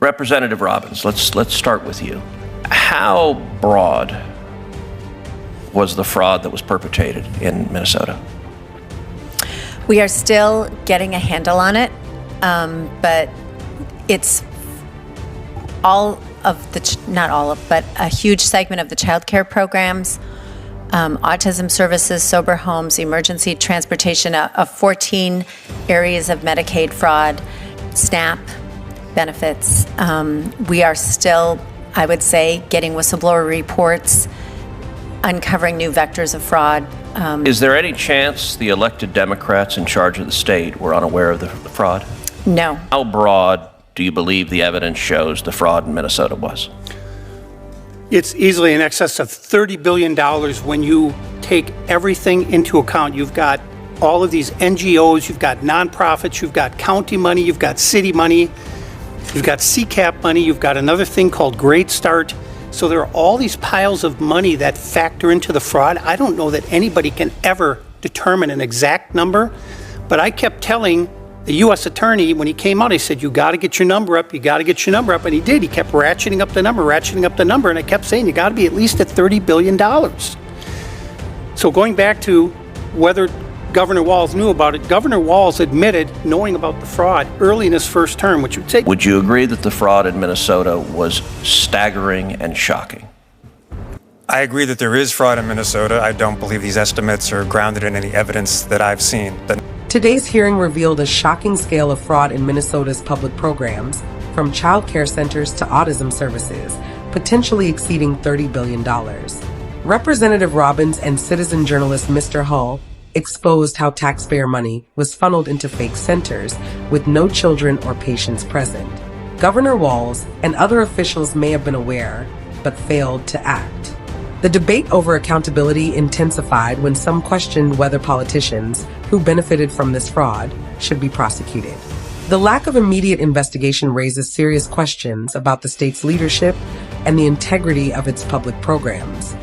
Representative Robbins, let's start with you. How broad was the fraud that was perpetrated in Minnesota? We are still getting a handle on it, but it's but a huge segment of the child care programs, autism services, sober homes, emergency transportation, of 14 areas of Medicaid fraud, SNAP benefits. We are still, I would say, getting whistleblower reports, uncovering new vectors of fraud. Is there any chance the elected Democrats in charge of the state were unaware of the fraud? No. How broad do you believe the evidence shows the fraud in Minnesota was? It's easily in excess of $30 billion when you take everything into account. You've got all of these NGOs, you've got nonprofits, you've got county money, you've got city money, you've got CCAP money, you've got another thing called Great Start. So there are all these piles of money that factor into the fraud. I don't know that anybody can ever determine an exact number, but I kept telling the U.S. attorney when he came out, I said, you got to get your number up, you got to get your number up, and he did. He kept ratcheting up the number, and I kept saying, you got to be at least at $30 billion. So going back to whether Governor Walz knew about it, Governor Walz admitted knowing about the fraud early in his first term, which would take... Would you agree that the fraud in Minnesota was staggering and shocking? I agree that there is fraud in Minnesota. I don't believe these estimates are grounded in any evidence that I've seen. Today's hearing revealed a shocking scale of fraud in Minnesota's public programs, from child care centers to autism services, potentially exceeding $30 billion. Representative Robbins and citizen journalist Mr. Hull exposed how taxpayer money was funneled into fake centers with no children or patients present. Governor Walz and other officials may have been aware, but failed to act. The debate over accountability intensified when some questioned whether politicians who benefited from this fraud should be prosecuted. The lack of immediate investigation raises serious questions about the state's leadership and the integrity of its public programs.